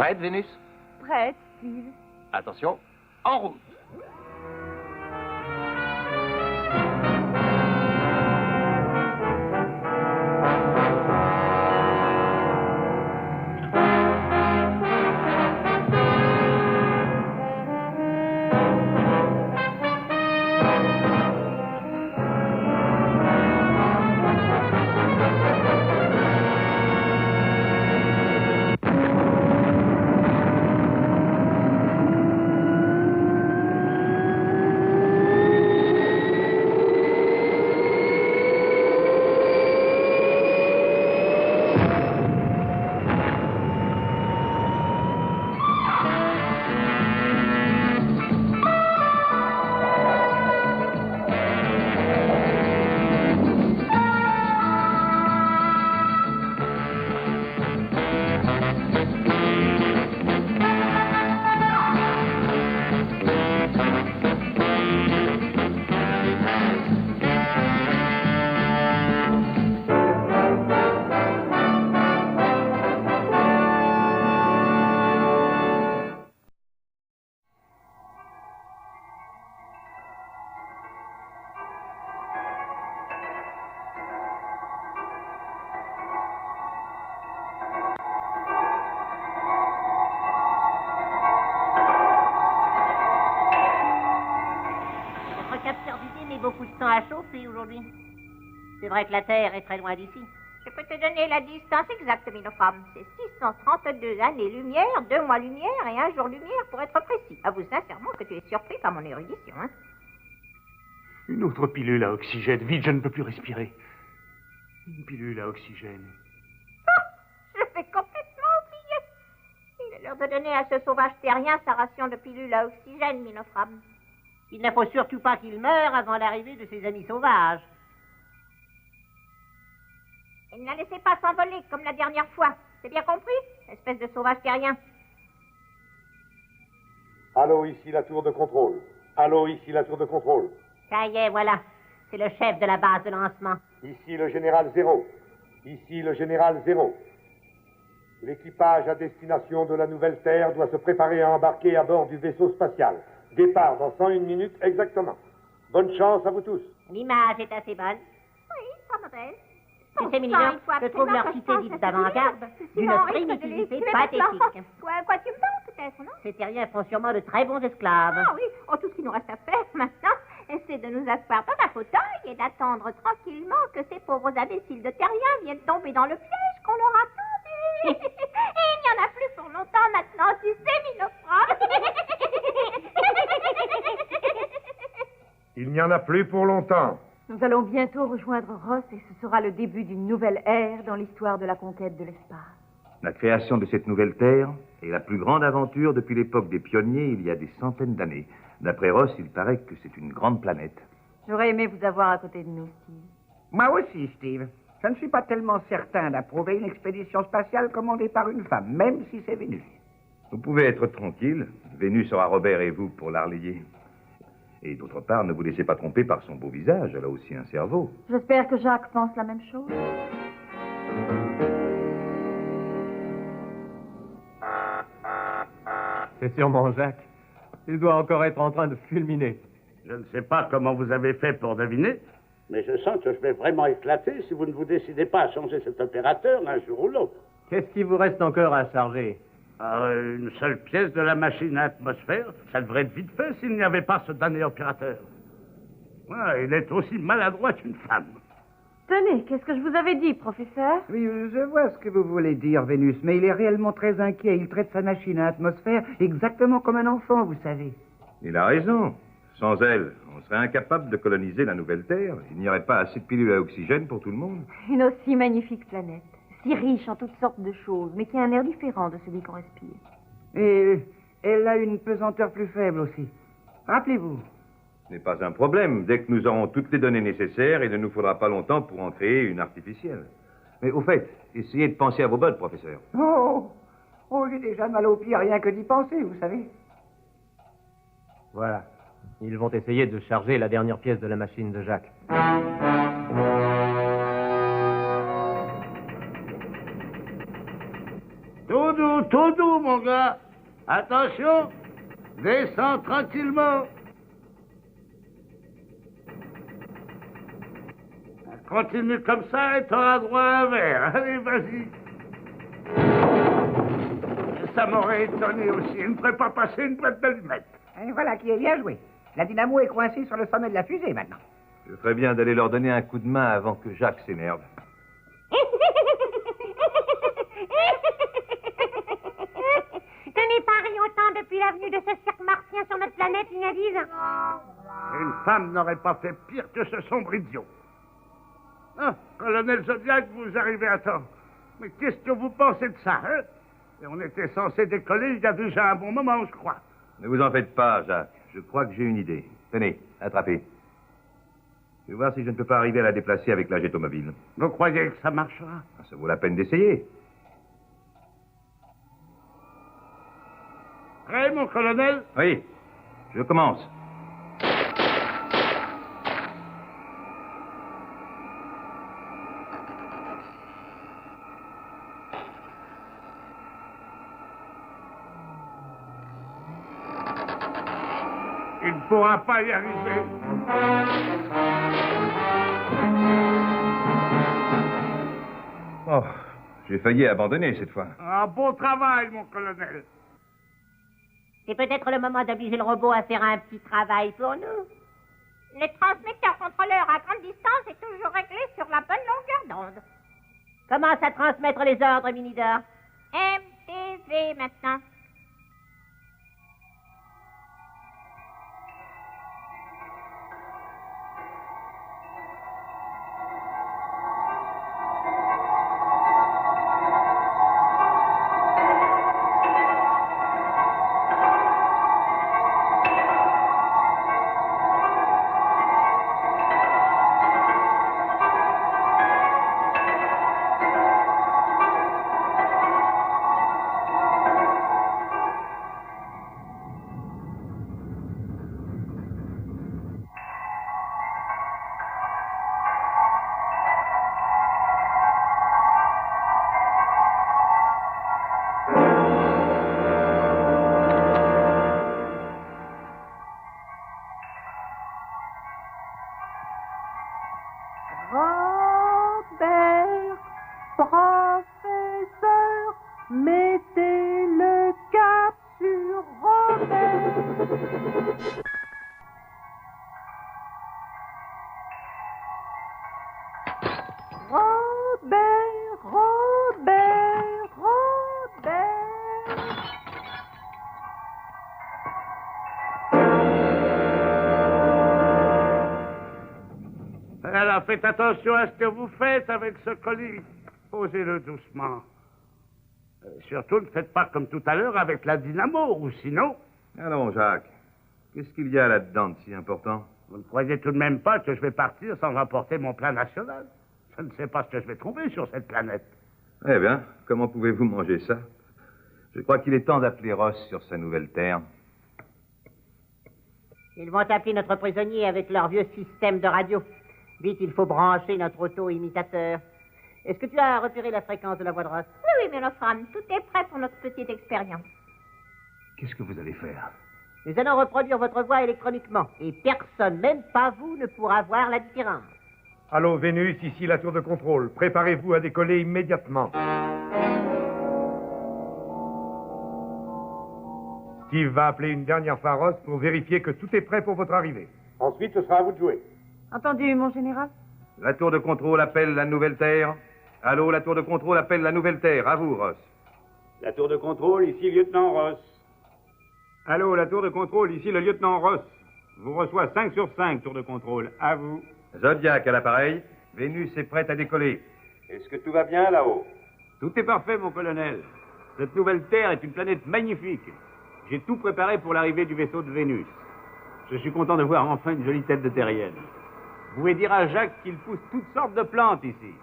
Prête, Vénus? Prête, Steve. Attention, en route. Beaucoup de temps à chauffer aujourd'hui. C'est vrai que la Terre est très loin d'ici. Je peux te donner la distance exacte, Minofram. C'est 632 années-lumière, 2 mois-lumière et 1 jour-lumière pour être précis. Avoue sincèrement que tu es surpris par mon érudition, hein? Une autre pilule à oxygène. Vite, je ne peux plus respirer. Une pilule à oxygène. Ah, je l'ai complètement oublié. Il est l'heure de donner à ce sauvage terrien sa ration de pilules à oxygène, Minofram. Il ne faut surtout pas qu'il meure avant l'arrivée de ses amis sauvages. Et ne la laissez pas s'envoler comme la dernière fois. C'est bien compris, espèce de sauvage terrien? Allô, ici la tour de contrôle. Allô, ici la tour de contrôle. Ça y est, voilà. C'est le chef de la base de lancement. Ici le général Zéro. Ici le général Zéro. L'équipage à destination de la nouvelle Terre doit se préparer à embarquer à bord du vaisseau spatial. Départ dans 101 minutes exactement. Bonne chance à vous tous. L'image est assez bonne. Oui, pas mauvaise. Tu sais, Mélina, je trouve leur cité dite d'avant-garde d'une primitivité pathétique. Quoi tu me donnes peut-être, non? Ces terriens font sûrement de très bons esclaves. Ah oui, tout ce qu'il nous reste à faire maintenant, c'est de nous asseoir dans un fauteuil et d'attendre tranquillement que ces pauvres imbéciles de terriens viennent tomber dans le piège qu'on leur a tendu. Et il n'y en a plus pour longtemps maintenant, tu sais, Minofram. Il n'y en a plus pour longtemps. Nous allons bientôt rejoindre Ross et ce sera le début d'une nouvelle ère dans l'histoire de la conquête de l'espace. La création de cette nouvelle Terre est la plus grande aventure depuis l'époque des pionniers il y a des centaines d'années. D'après Ross, il paraît que c'est une grande planète. J'aurais aimé vous avoir à côté de nous, Steve. Moi aussi, Steve. Je ne suis pas tellement certain d'approuver une expédition spatiale commandée par une femme, même si c'est Vénus. Vous pouvez être tranquille. Vénus aura Robert et vous pour la relayer. Et d'autre part, ne vous laissez pas tromper par son beau visage. Elle a aussi un cerveau. J'espère que Jacques pense la même chose. C'est sûrement Jacques. Il doit encore être en train de fulminer. Je ne sais pas comment vous avez fait pour deviner, mais je sens que je vais vraiment éclater si vous ne vous décidez pas à changer cet opérateur un jour ou l'autre. Qu'est-ce qui vous reste encore à charger? Une seule pièce de la machine à atmosphère, ça devrait être vite fait s'il n'y avait pas ce damné opérateur. Ouais, il est aussi maladroit qu'une femme. Tenez, qu'est-ce que je vous avais dit, professeur? Oui, je vois ce que vous voulez dire, Vénus, mais il est réellement très inquiet. Il traite sa machine à atmosphère exactement comme un enfant, vous savez. Il a raison. Sans elle, on serait incapable de coloniser la nouvelle Terre. Il n'y aurait pas assez de pilules à oxygène pour tout le monde. Une aussi magnifique planète, si riche en toutes sortes de choses, mais qui a un air différent de celui qu'on respire. Et elle a une pesanteur plus faible aussi. Rappelez-vous. Ce n'est pas un problème. Dès que nous aurons toutes les données nécessaires, il ne nous faudra pas longtemps pour en créer une artificielle. Mais au fait, essayez de penser à vos bottes, professeur. Oh, j'ai déjà mal aux pieds rien que d'y penser, vous savez. Voilà. Ils vont essayer de charger la dernière pièce de la machine de Jacques. Tout Tout doux, mon gars. Attention, descends tranquillement. Continue comme ça et t'auras droit à un verre. Allez, vas-y. Ça m'aurait étonné aussi. Il ne pourrait pas passer une boîte d'allumettes. Et voilà qui est bien joué. La dynamo est coincée sur le sommet de la fusée maintenant. Je ferais bien d'aller leur donner un coup de main avant que Jacques s'énerve. Ce n'est pas ri autant depuis l'avenue de ce cirque martien sur notre planète, il y a 10 ans. Une femme n'aurait pas fait pire que ce sombre idiot. Ah, colonel Zodiac, vous arrivez à temps. Mais qu'est-ce que vous pensez de ça, hein? Et on était censé décoller il y a déjà un bon moment, je crois. Ne vous en faites pas, Jacques. Je crois que j'ai une idée. Tenez, attrapez. Je vais voir si je ne peux pas arriver à la déplacer avec la jetomobile. Vous croyez que ça marchera? Ça vaut la peine d'essayer. Prêt, mon colonel? Oui, je commence. Il ne pourra pas y arriver. Oh, j'ai failli abandonner cette fois. Un bon travail, mon colonel. C'est peut-être le moment d'obliger le robot à faire un petit travail pour nous. Le transmetteur contrôleur à grande distance est toujours réglé sur la bonne longueur d'onde. Commence à transmettre les ordres, Minidor. MTV maintenant. Robert, professeur, mettez le cap sur Robert. Robert, Robert, Robert. Alors, faites attention à ce que vous faites avec ce colis. Posez-le doucement. Surtout, ne faites pas comme tout à l'heure avec la dynamo, ou sinon... Allons, Jacques. Qu'est-ce qu'il y a là-dedans de si important? Vous ne croyez tout de même pas que je vais partir sans rapporter mon plan national? Je ne sais pas ce que je vais trouver sur cette planète. Eh bien, comment pouvez-vous manger ça? Je crois qu'il est temps d'appeler Ross sur sa nouvelle terre. Ils vont appeler notre prisonnier avec leur vieux système de radio. Vite, il faut brancher notre auto-imitateur. Est-ce que tu as repéré la fréquence de la voix de Ross? Oui, mais notre femme, tout est prêt pour notre petite expérience. Qu'est-ce que vous allez faire? Nous allons reproduire votre voix électroniquement. Et personne, même pas vous, ne pourra voir la différence. Allô, Vénus, ici la tour de contrôle. Préparez-vous à décoller immédiatement. Steve va appeler une dernière fois Ross pour vérifier que tout est prêt pour votre arrivée. Ensuite, ce sera à vous de jouer. Entendu, mon général? La tour de contrôle appelle la nouvelle terre. Allô, la tour de contrôle appelle la nouvelle terre. À vous, Ross. La tour de contrôle, ici lieutenant Ross. Allô, la tour de contrôle, ici le lieutenant Ross. Vous reçoit 5 sur 5, tour de contrôle. À vous. Zodiac à l'appareil. Vénus est prête à décoller. Est-ce que tout va bien là-haut? Tout est parfait, mon colonel. Cette nouvelle Terre est une planète magnifique. J'ai tout préparé pour l'arrivée du vaisseau de Vénus. Je suis content de voir enfin une jolie tête de terrienne. Vous pouvez dire à Jacques qu'il pousse toutes sortes de plantes ici.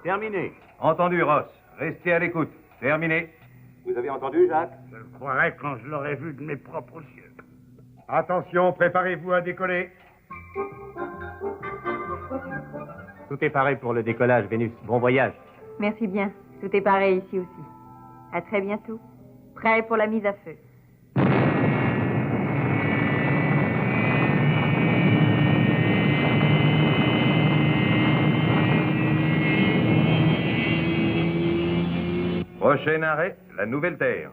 Terminé. Entendu, Ross. Restez à l'écoute. Terminé. Vous avez entendu, Jacques? Je le croirais quand je l'aurais vu de mes propres yeux. Attention, préparez-vous à décoller. Tout est paré pour le décollage, Vénus. Bon voyage. Merci bien. Tout est pareil ici aussi. À très bientôt. Prêt pour la mise à feu. Prochain arrêt, la nouvelle Terre.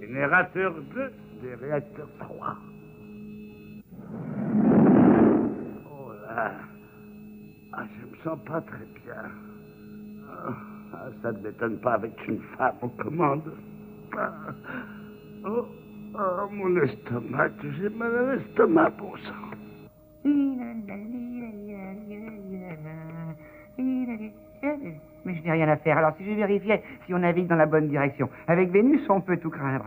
Générateur 2 des réacteurs 3. Oh là. Ah, je me sens pas très bien. Ah, ça ne m'étonne pas avec une femme aux commandes. Ah, oh, oh, mon estomac, j'ai mal à l'estomac, bon sang. Mais je n'ai rien à faire. Alors, si je vérifiais si on navigue dans la bonne direction, avec Vénus, on peut tout craindre.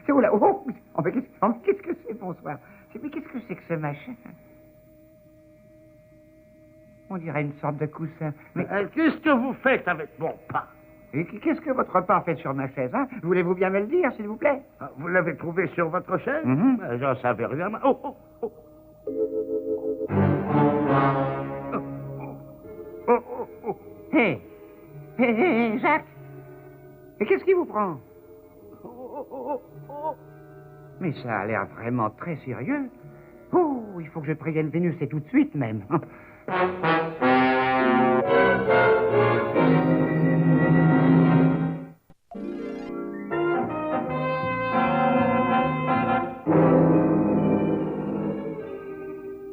C'est où là? Oh, mais qu'est-ce que c'est, bonsoir? Mais qu'est-ce que c'est que ce machin? On dirait une sorte de coussin. Mais qu'est-ce que vous faites avec mon pain? Et qu'est-ce que votre pain fait sur ma chaise, hein? Voulez-vous bien me le dire, s'il vous plaît? Vous l'avez trouvé sur votre chaise? J'en savais rien. Oh, oh, oh. Hé, Jacques. Mais qu'est-ce qui vous prend? Mais ça a l'air vraiment très sérieux. Oh, il faut que je prévienne Vénus, et tout de suite même.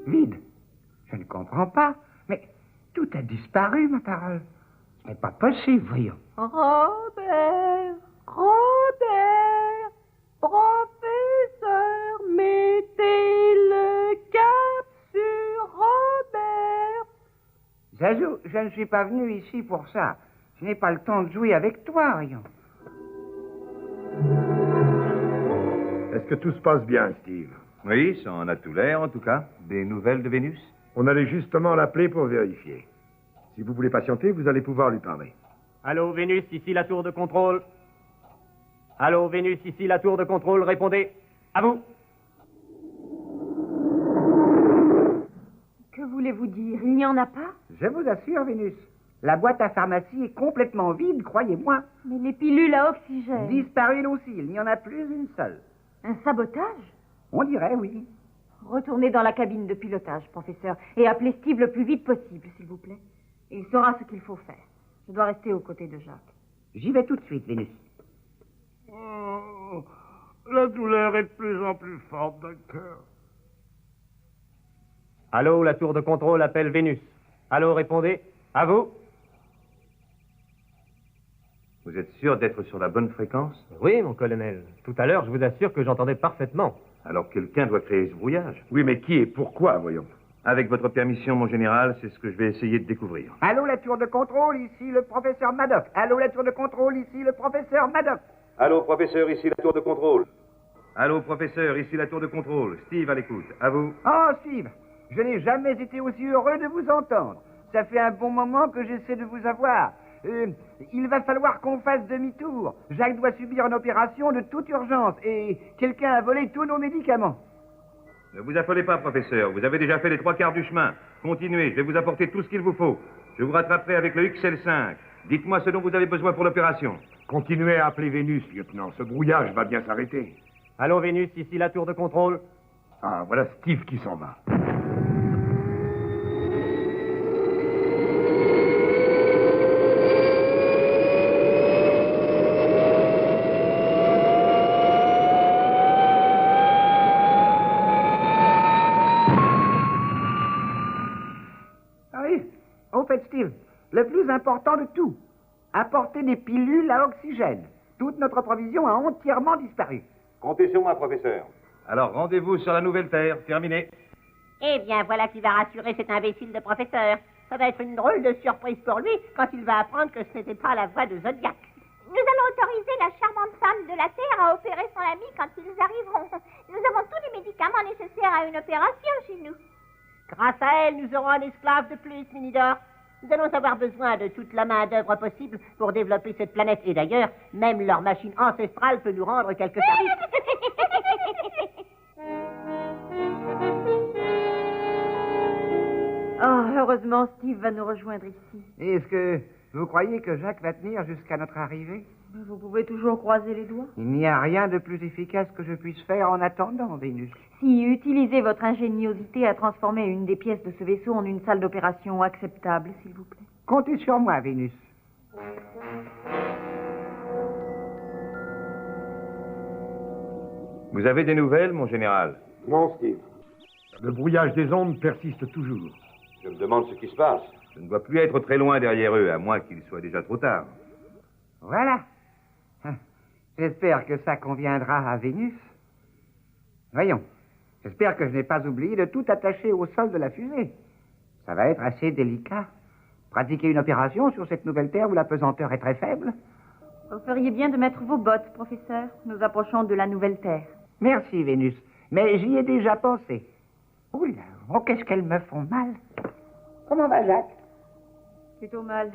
Vide. Je ne comprends pas. Mais tout a disparu, ma parole. Ce n'est pas possible, voyons. Robert, professeur, mettez le cap sur Robert. Zazou, je ne suis pas venu ici pour ça. Je n'ai pas le temps de jouer avec toi, voyons. Est-ce que tout se passe bien, Steve? Oui, ça en a tout l'air, en tout cas. Des nouvelles de Vénus? On allait justement l'appeler pour vérifier. Si vous voulez patienter, vous allez pouvoir lui parler. Allô, Vénus, ici la tour de contrôle. Allô, Vénus, ici la tour de contrôle, répondez. À vous. Que voulez-vous dire? Il n'y en a pas? Je vous assure, Vénus, la boîte à pharmacie est complètement vide, croyez-moi. Mais les pilules à oxygène... Disparu là aussi, il n'y en a plus une seule. Un sabotage? On dirait, oui. Retournez dans la cabine de pilotage, professeur, et appelez Steve le plus vite possible, s'il vous plaît. Il saura ce qu'il faut faire. Je dois rester aux côtés de Jacques. J'y vais tout de suite, Vénus. Oh, la douleur est de plus en plus forte, docteur. Allô, la tour de contrôle appelle Vénus. Allô, répondez. À vous. Vous êtes sûr d'être sur la bonne fréquence? Oui, mon colonel. Tout à l'heure, je vous assure que j'entendais parfaitement. Alors quelqu'un doit créer ce brouillage. Oui, mais qui et pourquoi, voyons? Avec votre permission, mon général, c'est ce que je vais essayer de découvrir. Allô, la tour de contrôle, ici le professeur Maddox. Allô, la tour de contrôle, ici le professeur Maddox. Allô, professeur, ici la tour de contrôle. Allô, professeur, ici la tour de contrôle. Steve à l'écoute. À vous. Oh, Steve, je n'ai jamais été aussi heureux de vous entendre. Ça fait un bon moment que j'essaie de vous avoir. Il va falloir qu'on fasse demi-tour. Jacques doit subir une opération de toute urgence et quelqu'un a volé tous nos médicaments. Ne vous affolez pas, professeur. Vous avez déjà fait les 3/4 du chemin. Continuez, je vais vous apporter tout ce qu'il vous faut. Je vous rattraperai avec le XL5. Dites-moi ce dont vous avez besoin pour l'opération. Continuez à appeler Vénus, lieutenant. Ce brouillage va bien s'arrêter. Allô, Vénus, ici la tour de contrôle. Ah, voilà Steve qui s'en va. Steve, le plus important de tout, apporter des pilules à oxygène. Toute notre provision a entièrement disparu. Comptez sur moi, professeur. Alors, rendez-vous sur la nouvelle Terre. Terminé. Eh bien, voilà qui va rassurer cet imbécile de professeur. Ça va être une drôle de surprise pour lui quand il va apprendre que ce n'était pas la voix de Zodiac. Nous allons autoriser la charmante femme de la Terre à opérer son ami quand ils arriveront. Nous avons tous les médicaments nécessaires à une opération chez nous. Grâce à elle, nous aurons un esclave de plus, Minidor. Nous allons avoir besoin de toute la main-d'œuvre possible pour développer cette planète. Et d'ailleurs, même leur machine ancestrale peut nous rendre quelques services. Oh, heureusement, Steve va nous rejoindre ici. Est-ce que vous croyez que Jacques va tenir jusqu'à notre arrivée? Vous pouvez toujours croiser les doigts. Il n'y a rien de plus efficace que je puisse faire en attendant, Vénus. Si utilisez votre ingéniosité à transformer une des pièces de ce vaisseau en une salle d'opération acceptable, s'il vous plaît. Comptez sur moi, Vénus. Vous avez des nouvelles, mon général? Non, Steve. Le brouillage des ondes persiste toujours. Je me demande ce qui se passe. Je ne dois plus être très loin derrière eux, à moins qu'il soit déjà trop tard. Voilà. J'espère que ça conviendra à Vénus. Voyons. J'espère que je n'ai pas oublié de tout attacher au sol de la fusée. Ça va être assez délicat. Pratiquer une opération sur cette nouvelle Terre où la pesanteur est très faible. Vous feriez bien de mettre vos bottes, professeur. Nous approchons de la nouvelle Terre. Merci, Vénus. Mais j'y ai déjà pensé. Oula, oh, qu'est-ce qu'elles me font mal. Comment va Jacques? Plutôt mal.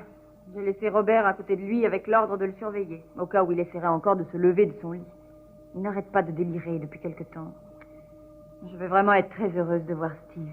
J'ai laissé Robert à côté de lui avec l'ordre de le surveiller, au cas où il essaierait encore de se lever de son lit. Il n'arrête pas de délirer depuis quelque temps. Je vais vraiment être très heureuse de voir Steve.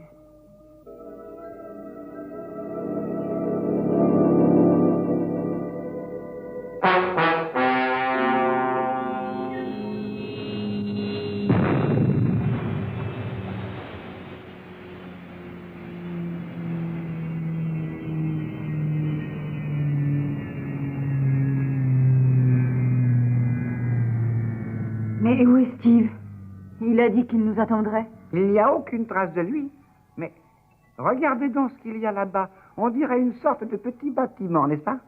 Mais où est Steve? Il a dit qu'il nous attendrait. Il n'y a aucune trace de lui. Mais regardez donc ce qu'il y a là-bas. On dirait une sorte de petit bâtiment, n'est-ce pas?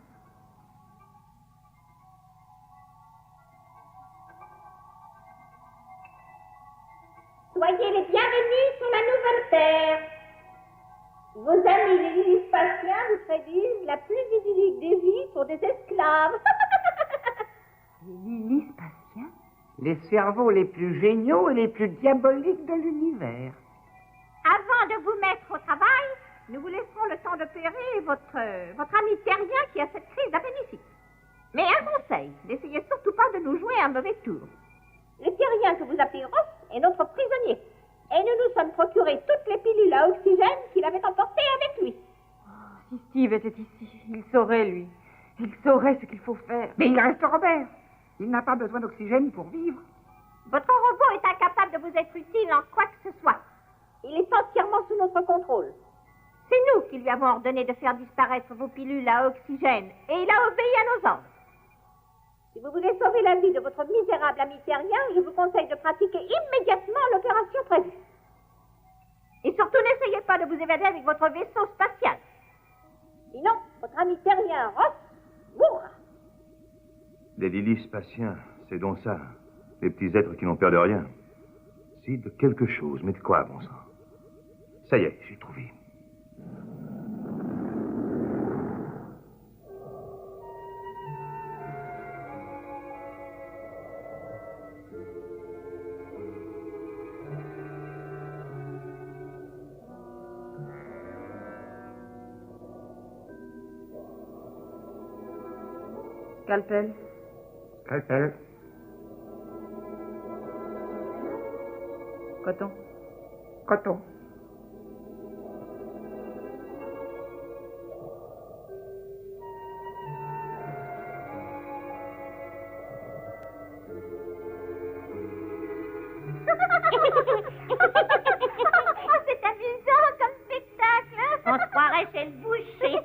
Soyez les bienvenus sur la nouvelle Terre. Vos amis les Lilispatiens vous prédisent la plus idyllique des vies pour des esclaves. Les Lilispatiens? Les cerveaux les plus géniaux et les plus diaboliques de l'univers. Avant de vous mettre au travail, nous vous laisserons le temps d'opérer votre ami terrien qui a cette crise d'appendicite. Mais un conseil, n'essayez surtout pas de nous jouer un mauvais tour. Le terrien que vous appelez Ross est notre prisonnier. Et nous nous sommes procuré toutes les pilules à oxygène qu'il avait emportées avec lui. Oh, si Steve était ici, il saurait, lui. Il saurait ce qu'il faut faire. Mais il reste Robert. Il n'a pas besoin d'oxygène pour vivre. Votre robot est incapable de vous être utile en quoi que ce soit. Il est entièrement sous notre contrôle. C'est nous qui lui avons ordonné de faire disparaître vos pilules à oxygène et il a obéi à nos ordres. Si vous voulez sauver la vie de votre misérable ami terrien, je vous conseille de pratiquer immédiatement l'opération prévue. Et surtout, n'essayez pas de vous évader avec votre vaisseau spatial. Sinon, votre ami terrien, Ross, mourra. Les Lilispatiens, c'est donc ça. Les petits êtres qui n'ont peur de rien. Si, de quelque chose, mais de quoi, bon sang? Ça y est, j'ai trouvé. Scalpel. Scalpel. Coton. Coton. C'est amusant comme spectacle. On se croirait chez le boucher.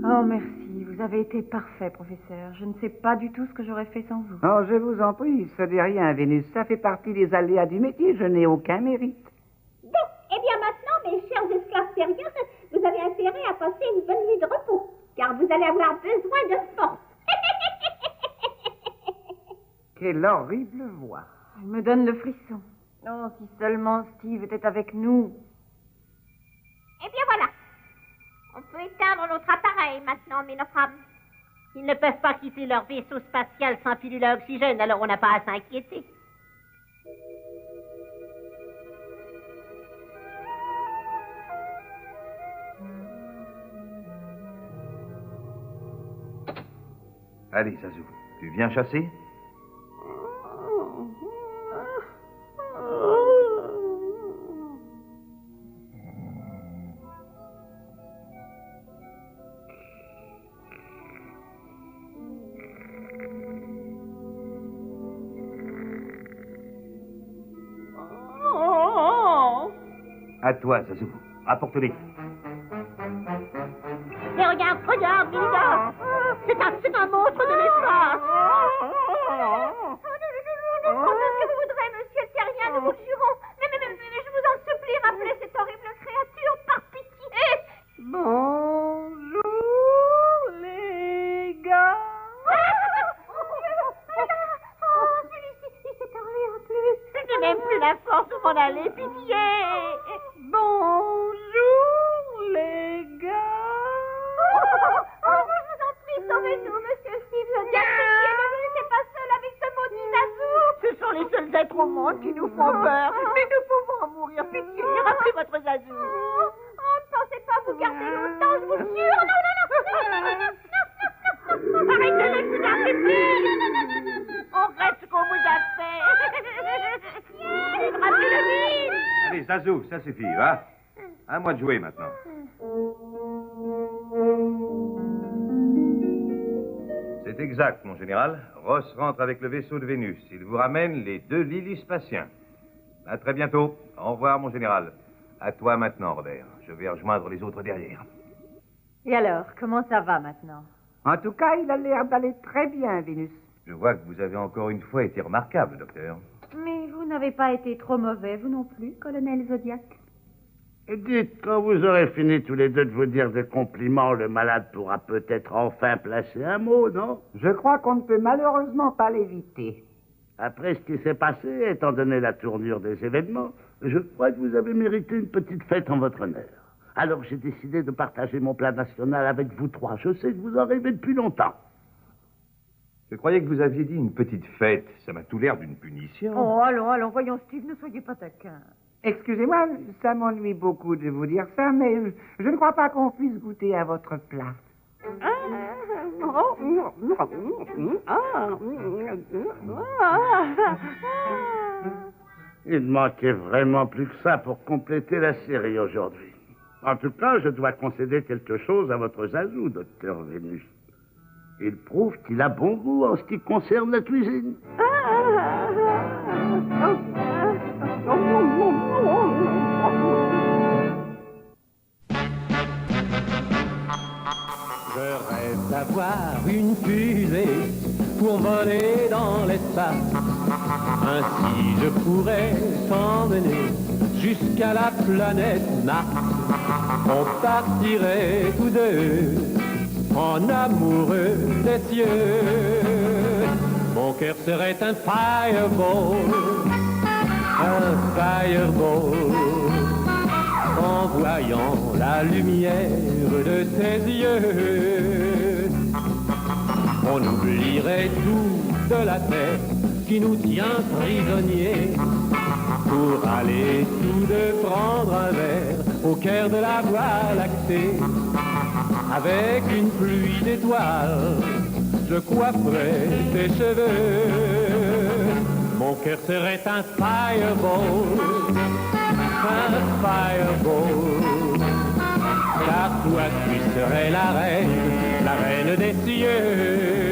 Oh, merci. Vous avez été parfait, professeur. Je ne sais pas du tout ce que j'aurais fait sans vous. Oh, je vous en prie, ce n'est rien, Vénus. Ça fait partie des aléas du métier. Je n'ai aucun mérite. Bon, eh bien maintenant, mes chers esclaves terriens, vous avez intérêt à passer une bonne nuit de repos, car vous allez avoir besoin de force. Quelle horrible voix. Elle me donne le frisson. Oh, si seulement Steve était avec nous. Eh bien voilà. On peut éteindre notre appareil maintenant, mes nos femmes. Ils ne peuvent pas quitter leur vaisseau spatial sans pilule à oxygène, alors on n'a pas à s'inquiéter. Allez, Zazu, tu viens chasser? À toi, Zazu. Apporte-les. Mais regarde, Minida! C'est un monstre de l'espace! Ce que vous voudrez, monsieur le terrien, nous vous le jurons. Mais je vous en supplie, rappelez cette horrible créature, par pitié. Bonjour, les gars. Celui-ci, il s'est enlevé en plus. Je n'ai même plus la force de m'en aller, pitié! Bonjour, les gars. Je vous en prie, sauvez-nous, monsieur Steve Zodiac. Pitié, ne nous laissez pas seuls avec ce maudit Zazu. Ce sont les seuls êtres au monde qui nous font peur. Mais nous pouvons en mourir, pitié. Rappelez votre Zazu. Ne pensez pas vous garder longtemps, je vous le jure. Non. Arrêtez-les, vous n'arrivez plus. On reste ce qu'on vous a fait. Rappelez-le vite. Allez, Zazu, ça suffit, va. À moi de jouer maintenant. C'est exact, mon général. Ross rentre avec le vaisseau de Vénus. Il vous ramène les 2 Lilispatiens. À très bientôt. Au revoir, mon général. À toi maintenant, Robert. Je vais rejoindre les autres derrière. Et alors, comment ça va maintenant? En tout cas, il a l'air d'aller très bien, Vénus. Je vois que vous avez encore une fois été remarquable, docteur. Mais vous n'avez pas été trop mauvais, vous non plus, colonel Zodiac. Et dites, quand vous aurez fini tous les deux de vous dire des compliments, le malade pourra peut-être enfin placer un mot, non? Je crois qu'on ne peut malheureusement pas l'éviter. Après ce qui s'est passé, étant donné la tournure des événements, je crois que vous avez mérité une petite fête en votre honneur. Alors j'ai décidé de partager mon plan national avec vous trois. Je sais que vous en rêvez depuis longtemps. Je croyais que vous aviez dit une petite fête. Ça m'a tout l'air d'une punition. Oh, allons, voyons, Steve, ne soyez pas taquin. Excusez-moi, ça m'ennuie beaucoup de vous dire ça, mais je ne crois pas qu'on puisse goûter à votre plat. Il manquait vraiment plus que ça pour compléter la série aujourd'hui. En tout cas, je dois concéder quelque chose à votre Zazu, docteur Vénus. Il prouve qu'il a bon goût en ce qui concerne la cuisine. Je rêve d'avoir une fusée pour voler dans l'espace. Ainsi je pourrais t'emmener jusqu'à la planète Mars. On partirait tous deux en amoureux des cieux. Mon cœur serait un fireball, en voyant la lumière de tes yeux. On oublierait tout de la terre qui nous tient prisonniers pour aller tous deux prendre un verre au cœur de la voie lactée. Avec une pluie d'étoiles, je coifferais tes cheveux. Mon cœur serait un fireball, car toi tu serais la reine des cieux.